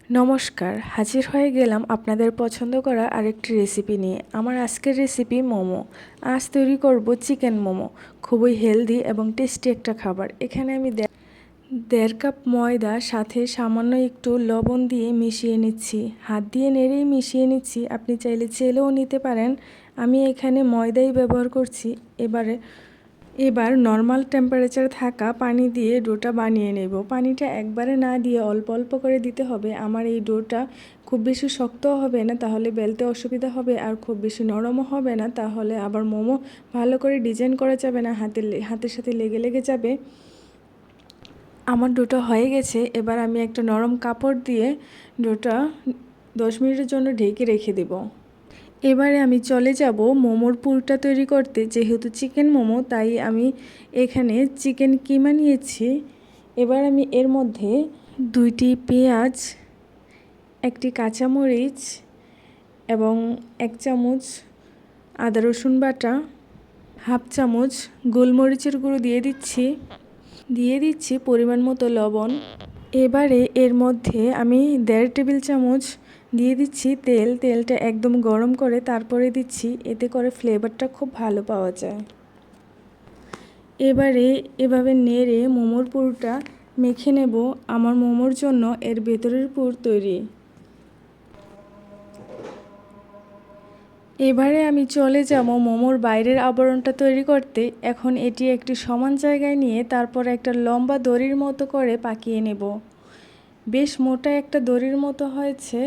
নমস্কার, হাজির হয়ে গেলাম আপনাদের পছন্দ করা আরেকটি রেসিপি নিয়ে। আমার আজকের রেসিপি মোমো। আজ তৈরি করব চিকেন মোমো। খুবই হেলদি এবং টেস্টি একটা খাবার। এখানে আমি 1.5 কাপ ময়দা সাথে সামান্য একটু লবণ দিয়ে মিশিয়ে নিচ্ছি। হাত দিয়ে নেড়েই মিশিয়ে নিচ্ছি, আপনি চাইলে চেলেও নিতে পারেন। আমি এখানে ময়দাই ব্যবহার করছি। এবার নর্মাল টেম্পারেচার থাকা পানি দিয়ে ডোটা বানিয়ে নেব। পানিটা একবারে না দিয়ে অল্প অল্প করে দিতে হবে। আমার এই ডোটা খুব বেশি শক্তও হবে না, তাহলে বেলতে অসুবিধা হবে, আর খুব বেশি নরমও হবে না, তাহলে আবার মোমো ভালো করে ডিজাইন করা যাবে না, হাতের সাথে লেগে লেগে যাবে। আমার ডোটা হয়ে গেছে। এবার আমি একটা নরম কাপড় দিয়ে ডোটা 10 মিনিটের জন্য ঢেকে রেখে দেব। এবারে আমি চলে যাব মোমোর পুরটা তৈরি করতে। যেহেতু চিকেন মোমো, তাই আমি এখানে চিকেন কিমা নিয়েছি। এবার আমি এর মধ্যে 2টি পেঁয়াজ, 1টি কাঁচামরিচ এবং 1 চামচ আদা রসুন বাটা, হাফ চামচ গোলমরিচের গুঁড়ো দিয়ে দিচ্ছি পরিমাণ মতো লবণ। এবারে এর মধ্যে আমি 1.5 টেবিল চামচ দিয়ে দিচ্ছি তেল। তেলটা একদম গরম করে তারপরে দিচ্ছি, এতে করে ফ্লেভারটা খুব ভালো পাওয়া যায়। এবারে এভাবে নেড়ে মোমোর পুরটা মেখে নেব। আমার মোমোর জন্য এর ভেতরের পুর তৈরি। এবারে আমি চলে যাব মোমোর বাইরের আবরণটা তৈরি করতে। এখন এটি একটি সমান জায়গায় নিয়ে তারপর একটা লম্বা দড়ির মতো করে পাকিয়ে নেব। বেশ মোটা একটা দড়ির মতো হয়েছে।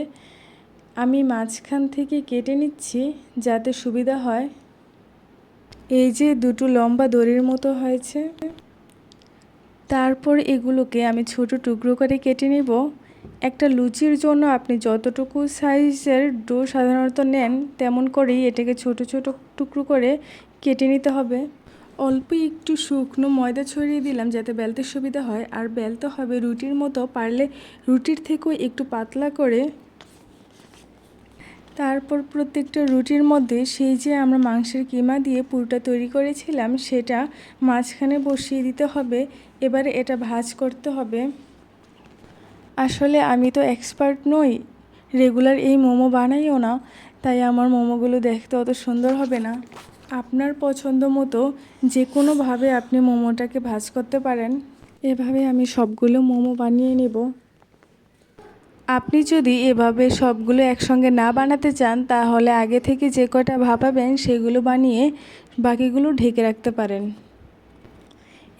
আমি মাঝখান থেকে কেটে নিচ্ছি যাতে সুবিধা হয়। এই যে দুটো লম্বা দড়ির মতো হয়েছে। তারপর এগুলোকে আমি ছোট টুকরো করে কেটে নেব। একটা লুচির জন্য আপনি যতটুকু সাইজের ডো সাধারণত নেন, তেমন করেই এটাকে ছোট ছোট টুকরো করে কেটে নিতে হবে। অল্প একটু শুকনো ময়দা ছড়িয়ে দিলাম যাতে বেলতে সুবিধা হয়। আর বেলতে হবে রুটির মতো, পারলে রুটির থেকেও একটু পাতলা করে। তারপর প্রত্যেকটা রুটির মধ্যে সেই যে আমরা মাংসের কিমা দিয়ে পুরটা তৈরি করেছিলাম সেটা মাঝখানে বসিয়ে দিতে হবে। এবারে এটা ভাঁজ করতে হবে। আসলে আমি তো এক্সপার্ট নই, রেগুলার এই মোমো বানাইও না, তাই আমার মোমোগুলো দেখতে অত সুন্দর হবে না। আপনার পছন্দ মতো যে কোনোভাবে আপনি মোমোটাকে ভাঁজ করতে পারেন। এভাবে আমি সবগুলো মোমো বানিয়ে নেব। আপনি যদি এভাবে সবগুলো একসঙ্গে না বানাতে চান, তাহলে আগে থেকে যে কটা ভাপাবেন সেগুলো বানিয়ে বাকিগুলো ঢেকে রাখতে পারেন।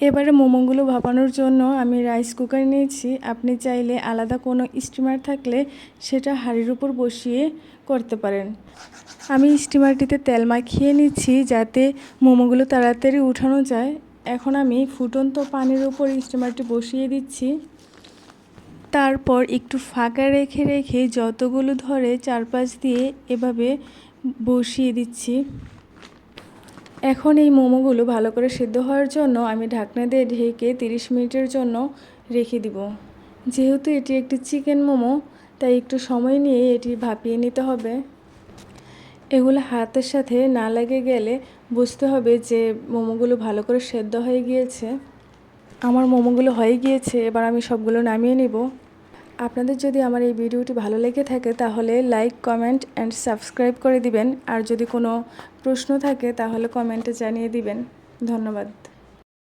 এবারে মোমোগুলো ভাপানোর জন্য আমি রাইস কুকার নিয়েছি। আপনি চাইলে আলাদা কোনো স্টিমার থাকলে সেটা হাঁড়ির উপর বসিয়ে করতে পারেন। আমি স্টিমারটিতে তেল মাখিয়ে নিচ্ছি যাতে মোমোগুলো তাড়াতাড়ি উঠানো যায়। এখন আমি ফুটন্ত পানির উপর স্টিমারটি বসিয়ে দিচ্ছি। তারপর একটু ফাঁকা রেখে রেখে যতগুলো ধরে চারপাশ দিয়ে এভাবে বসিয়ে দিচ্ছি। এখন এই মোমোগুলো ভালো করে সিদ্ধ হওয়ার জন্য আমি ঢাকনা দিয়ে ঢেকে 30 মিনিটের জন্য রেখে দিব। যেহেতু এটি একটি চিকেন মোমো, তাই একটু সময় নিয়ে এটি ভাপিয়ে নিতে হবে। এগুলো হাতের সাথে না লেগে গেলে বুঝতে হবে যে মোমোগুলো ভালো করে সেদ্ধ হয়ে গিয়েছে। আমার মোমোগুলো হয়ে গিয়েছে। এবার আমি সবগুলো নামিয়ে নেব। আপনাদের যদি আমার এই ভিডিওটি ভালো লেগে থাকে তাহলে লাইক, কমেন্ট অ্যান্ড সাবস্ক্রাইব করে দিবেন। আর যদি কোনো প্রশ্ন থাকে তাহলে কমেন্টে জানিয়ে দিবেন। ধন্যবাদ।